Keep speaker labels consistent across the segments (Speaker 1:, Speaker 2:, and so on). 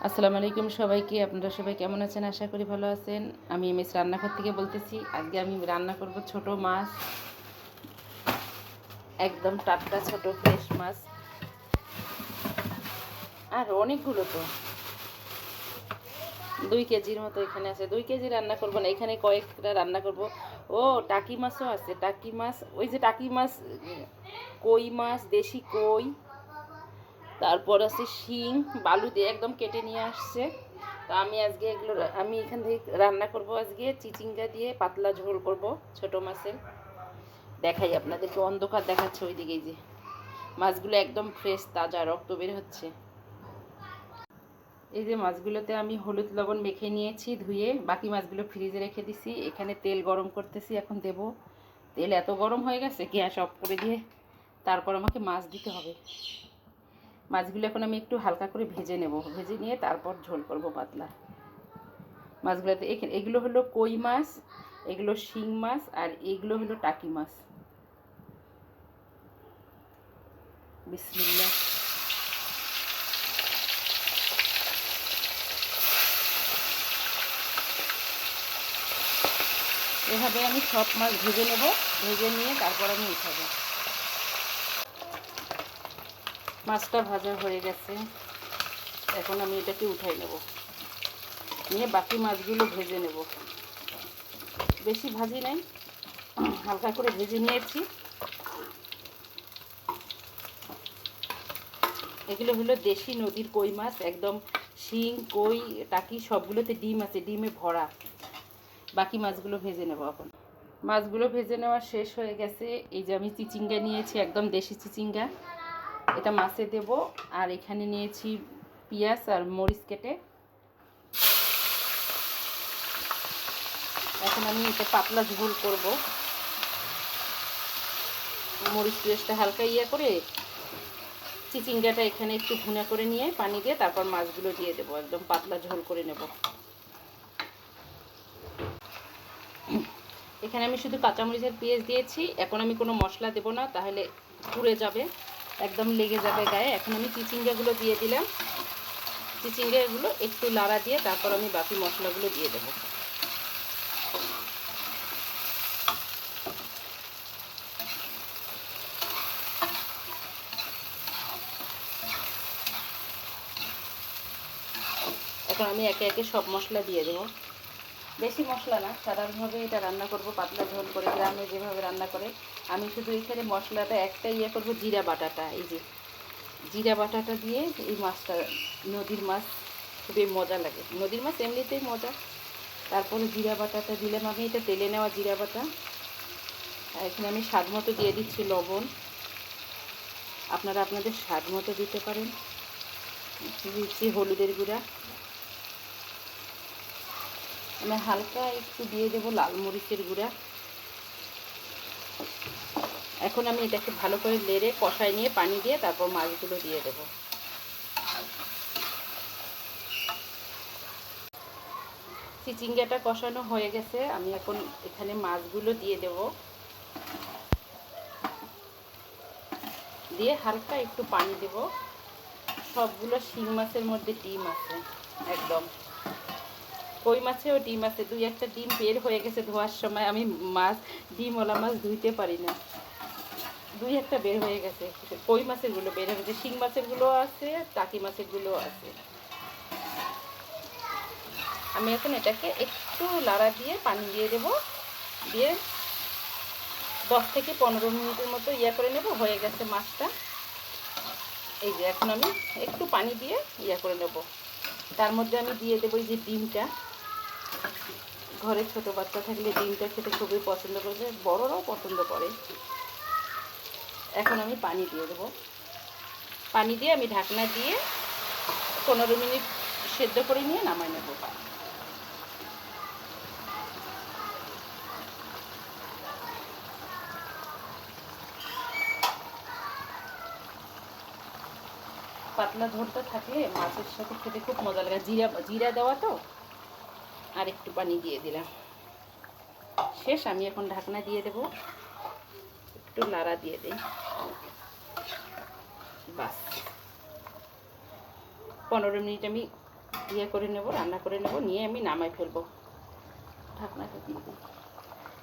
Speaker 1: আসসালামু আলাইকুম সবাইকে। আপনারা সবাই কেমন আছেন? আশা করি ভালো আছেন। আমি এমএস রান্নাঘর থেকে বলতেছি। আজকে আমি রান্না করব ছোট মাছ, একদম টাটকা ছোট ফ্রেশ মাছ। আর অনেকগুলো তো 2 কেজির মতো এখানে আছে। 2 কেজি রান্না করব না, এখানে কয়েকটা রান্না করব। ও টাকি মাছও আছে, টাকি মাছ, ওই যে টাকি মাছ, কই মাছ, দেশি কই, তারপর আছে শিং, বালু দিয়ে একদম কেটে নিয়ে আসছে। তো আমি আজকে এগুলো আমি এখান থেকে রান্না করব। আজকে চিচিঙ্গা দিয়ে পাতলা ঝোল করব ছোট মাছের। দেখাই আপনাদেরকে, অন্ধকার দেখাচ্ছে ওইদিকে। যে মাছগুলো একদম ফ্রেশ তাজা, রক্ত বের হচ্ছে। এই যে মাছগুলোতে আমি হলুদ লবণ মেখে নিয়েছি ধুয়ে, বাকি মাছগুলো ফ্রিজে রেখে দিছি। এখানে তেল গরম করতেছি, এখন দেব। তেল এত গরম হয়ে গেছে, গ্যাস অফ করে দিয়ে তারপর আমাকে মাছ দিতে হবে। মাছগুলো এখন আমি একটু হালকা করে ভেজে নেব, ভেজে নিয়ে তারপর ঝোল করব পাতলা। মাছগুলোতে এগুলো হলো কই মাছ, এগুলো শিং মাছ, আর এগুলো হলো টাকি মাছ। বিসমিল্লাহ। এভাবে আমি সব মাছ ভেজে নেব, ভেজে নিয়ে তারপর আমি উঠাবো। মাছটা ভাজা হয়ে গেছে, এখন আমি এটাকে উঠাই নেব, নিয়ে বাকি মাছগুলো ভেজে নেব। বেশি ভাজি নাই, হালকা করে ভেজে নিয়েছি। এগুলো হলো দেশি নদীর কই মাছ, একদম শিং, কই, টাকি সবগুলোতে ডিম আছে, ডিমে ভরা। বাকি মাছগুলো ভেজে নেব এখন। মাছগুলো ভেজে নেওয়া শেষ হয়ে গেছে। এই যে আমি চিচিঙ্গা নিয়েছি, একদম দেশি চিচিঙ্গা, এটা মাছে দেব। আর এখানে নিয়েছি পেঁয়াজ আর মরিচ কেটে। এখন আমি এটা পাতলা ঝোল করব। মরিচ পেঁয়াজটা হালকা করে চিচিঙ্গাটা এখানে একটু ভুনা করে নিয়ে পানি দিয়ে তারপর মাছগুলো দিয়ে দেবো, একদম পাতলা ঝোল করে নেব। এখানে আমি শুধু কাঁচামরিচের পেঁয়াজ দিয়েছি, এখন আমি কোনো মশলা দেব না, তাহলে পুড়ে যাবে, একদম লেগে যাবে গায়ে। এখন আমি চিচিঙ্গাগুলো দিয়ে দিলাম। চিচিঙ্গাগুলো একটু লাড়া দিয়ে তারপর আমি বাকি মশলাগুলো দিয়ে দেবো। এখন আমি একে একে সব মশলা দিয়ে দেবো। বেশি মশলা না, সাধারণভাবে এটা রান্না করব পাতলা ঝোল করে, গ্রামে যেভাবে রান্না করে। আমি শুধু এখানে মশলাটা একটা করব, জিরা বাটাটা। এই যে জিরা বাটাটা দিয়ে এই মাছটা, নদীর মাছ, খুবই মজা লাগে। নদীর মাছ এমনিতেই মজা, তারপরে জিরা বাটাটা দিলাম আমি। এটা তেলে নেওয়া জিরা বাটা। আর এখানে আমি স্বাদ মতো দিয়ে দিচ্ছি লবণ, আপনারা আপনাদের স্বাদ মতো দিতে পারেন। দিচ্ছি হলুদের গুঁড়া, আমি হালকা একটু দিয়ে দেবো লাল মরিচের গুঁড়া। এখন আমি এটাকে ভালো করে নেড়ে কষায় নিয়ে পানি দিয়ে তারপর মাছগুলো দিয়ে দেবো। চিচিঙ্গাটা কষানো হয়ে গেছে, আমি এখন এখানে মাছগুলো দিয়ে দেব। দিয়ে হালকা একটু পানি দেব। সবগুলো শিং মাছের মধ্যে ডিম আছে, একদম কই মাছেও ডিম আছে। 2-1টা ডিম বের হয়ে গেছে ধোয়ার সময়। আমি ডিমওয়ালা মাছ ধুইতে পারি না, 2-1টা বের হয়ে গেছে। কই মাছের গুলো বের হয়ে গেছে, শিং মাছের গুলো আছে, টাকি মাছের গুলো আছে। আমি এখন এটাকে একটু লাড়া দিয়ে পানি দিয়ে দেব, দিয়ে 10 থেকে 15 মিনিটের মতো করে নেব। হয়ে গেছে মাছটা। এই যে এখন আমি একটু পানি দিয়ে করে নেব। তার মধ্যে আমি দিয়ে দেবো এই যে ডিমটা। ঘরে ছোট বাচ্চা থাকলে ডিমটা খেতে খুবই পছন্দ করবে, বড়রাও পছন্দ করে। এখন আমি পানি দিয়ে দেবো। পানি দিয়ে আমি ঢাকনা দিয়ে 15 মিনিট সেদ্ধ করে নিয়ে নামাই নেব। পাতলা ঝোলটা থাকলে মাছের সাথে খেতে খুব মজা লাগে। জিরা দেওয়া তো, আর একটু পানি দিয়ে দিলাম। শেষ। আমি এখন ঢাকনা দিয়ে দেব, একটু লাড়া দিয়ে দিই। বাস, 15 মিনিট আমি করে নেব, রান্না করে নেব, নিয়ে আমি নামাই ফেলবো। ঢাকনাটা দিয়ে দিই।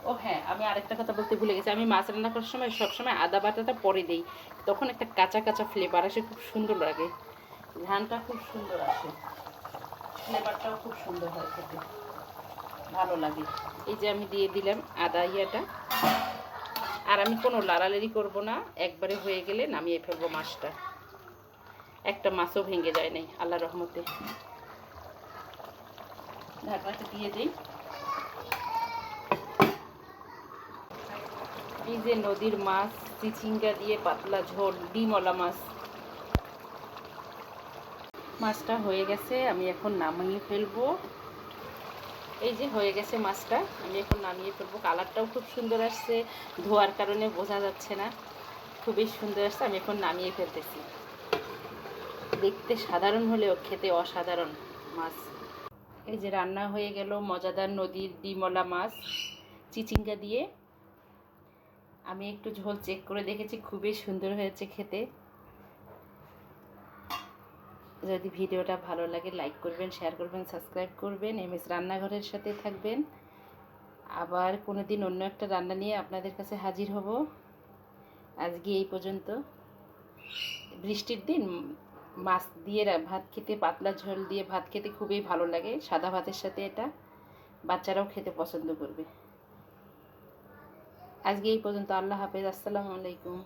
Speaker 1: ও হ্যাঁ, আমি আরেকটা কথা বলতে ভুলে গেছি, আমি মাছ রান্না করার সময় সবসময় আদা বাটাটা পরে দিই, তখন একটা কাঁচা কাঁচা ফ্লেভার আসে, খুব সুন্দর লাগে, ঘ্রাণটা খুব সুন্দর আসে, ফ্লেভারটাও খুব সুন্দর হয়, খেতে ভালো লাগে। এই যে আমি দিয়ে দিলাম আদা ইয়েটা, আর আমি কোনো লাড়ালাড়ি করব না, একবারে হয়ে গেলে নামিয়ে ফেলবো মাছটা। একটা মাছও ভেঙে যায় নাই আল্লাহর রহমতে। ঢাকনাটা দিয়ে দিই। এই যে নদীর মাছ, চিচিঙ্গা দিয়ে পাতলা ঝোল, ডিমওয়ালা মাছ। মাছটা হয়ে গেছে, আমি এখন নামিয়ে ফেলবো। এই যে হয়ে গেছে মাছটা, আমি এখন নামিয়ে ফেলবো। কালারটাও খুব সুন্দর আসছে, ধোয়ার কারণে বোঝা যাচ্ছে না, খুবই সুন্দর আসছে। আমি এখন নামিয়ে ফেলতেছি। দেখতে সাধারণ হলেও খেতে অসাধারণ মাছ। এই যে রান্না হয়ে গেল মজাদার নদীর ডিমওয়ালা মাছ চিচিঙ্গা দিয়ে। আমি একটু ঝোল চেক করে দেখেছি, খুবই সুন্দর হয়েছে খেতে। যদি ভিডিওটা ভালো লাগে লাইক করবেন, শেয়ার করবেন, সাবস্ক্রাইব করবেন, এমএস রান্নাঘরের সাথে থাকবেন। আবার কোনো দিন অন্য একটা রান্না নিয়ে আপনাদের কাছে হাজির হব। আজকে এই পর্যন্ত। বৃষ্টির দিন মাছ দিয়ে ভাত খেতে, পাতলা ঝোল দিয়ে ভাত খেতে খুবই ভালো লাগে, সাদা ভাতের সাথে এটা বাচ্চারাও খেতে পছন্দ করবে। আজকে এই পর্যন্ত। আল্লাহ হাফেজ, আসসালামু আলাইকুম।